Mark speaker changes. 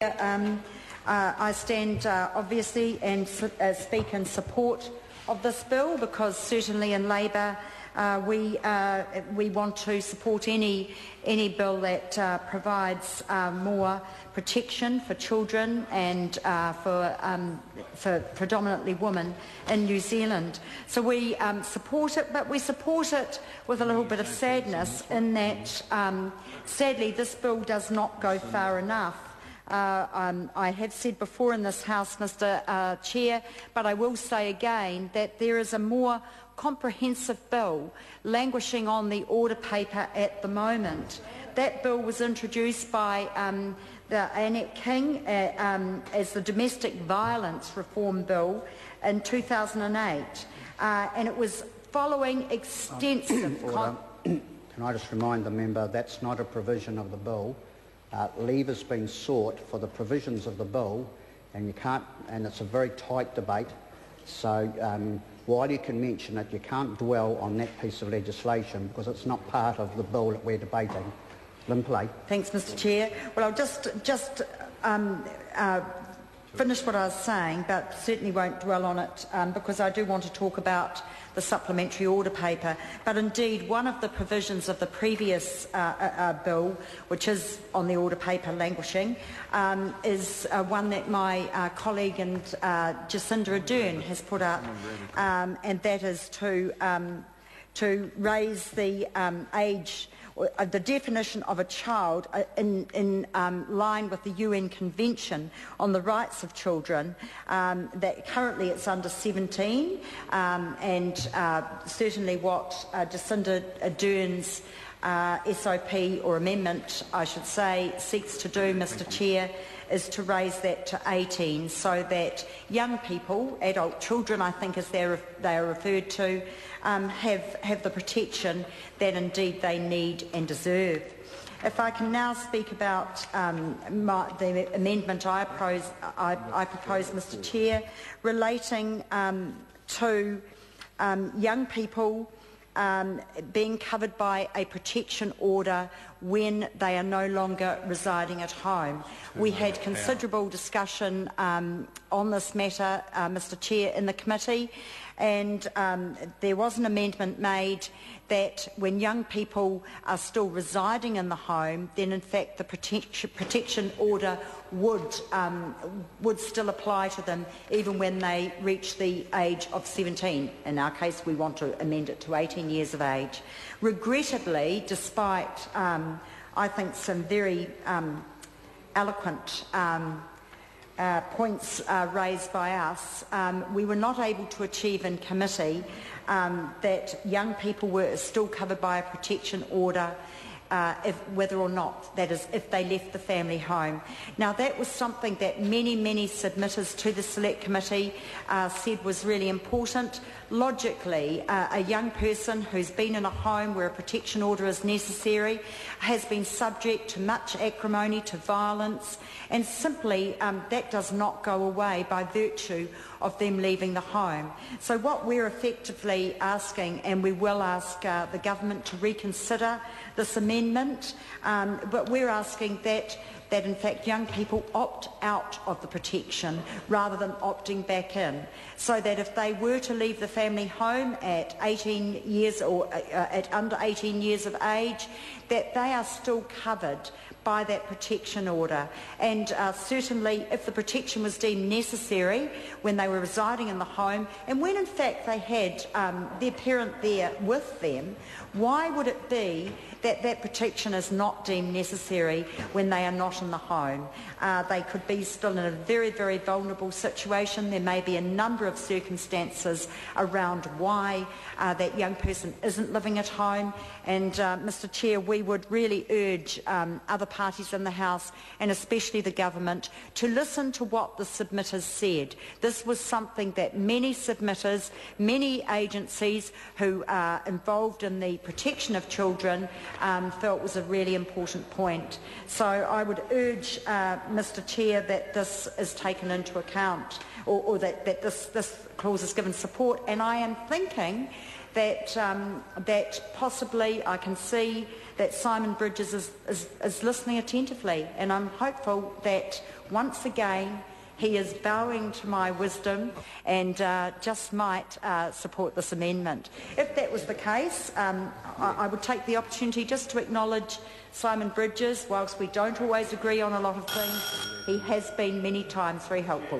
Speaker 1: I stand obviously and speak in support of this bill, because certainly in Labor we want to support any bill that provides more protection for children and for predominantly women in New Zealand. So we support it, but we support it with a little bit of sadness in that sadly this bill does not go far enough. I have said before in this House, Mr Chair, but I will say again that there is a more comprehensive bill languishing on the order paper at the moment. That bill was introduced by Annette King as the Domestic Violence Reform Bill in 2008, and it was following extensive...
Speaker 2: Can I just remind the member that's not a provision of the bill. Leave has been sought for the provisions of the bill, and you can't, and it's a very tight debate. So while you can mention it, you can't dwell on that piece of legislation because it's not part of the bill that we're debating. Lynn Pillay.
Speaker 1: Thanks, Mr Chair. Well, I'll just finish what I was saying, but certainly won't dwell on it because I do want to talk about the supplementary order paper. But indeed, one of the provisions of the previous bill, which is on the order paper languishing, is one that my colleague and Jacinda Ardern has put up, and that is to raise the age, the definition of a child in line with the UN Convention on the Rights of Children, that currently it's under 17, and certainly what Jacinda Ardern's SOP, or amendment I should say, seeks to do, Mr Chair, is to raise that to 18, so that young people, adult children I think as they are referred to, have the protection that indeed they need and deserve. If I can now speak about the amendment I propose, Mr Chair, relating to young people being covered by a protection order when they are no longer residing at home. We had considerable discussion on this matter, Mr Chair, in the committee, and there was an amendment made that when young people are still residing in the home, then in fact the protection order would still apply to them even when they reach the age of 17. In our case, we want to amend it to 18 years of age. Regrettably, despite I think some very eloquent points raised by us, we were not able to achieve in committee that young people were still covered by a protection order whether or not, that is, if they left the family home. Now, that was something that many submitters to the Select Committee said was really important. Logically, a young person who's been in a home where a protection order is necessary has been subject to much acrimony, to violence, and simply that does not go away by virtue of them leaving the home. So what we're effectively asking, and we will ask the government to reconsider this amendment, but we're asking that in fact young people opt out of the protection rather than opting back in, so that if they were to leave the family home at 18 years or at under 18 years of age, that they are still covered by that protection order. And certainly if the protection was deemed necessary when they were residing in the home, and when in fact they had their parent there with them, why would it be that that protection is not deemed necessary when they are not in the home? They could be still in a very vulnerable situation. There may be a number of circumstances around why that young person isn't living at home, and Mr Chair, we would really urge other parties in the House, and especially the government, to listen to what the submitters said. This was something that many submitters, many agencies who are involved in the protection of children felt was a really important point. So I would urge, Mr Chair, that this is taken into account, or that this clause is given support. And I am thinking that that possibly, I can see that Simon Bridges is listening attentively, and I'm hopeful that once again he is bowing to my wisdom and just might support this amendment. If that was the case, I would take the opportunity just to acknowledge Simon Bridges. Whilst we don't always agree on a lot of things, he has been many times very helpful.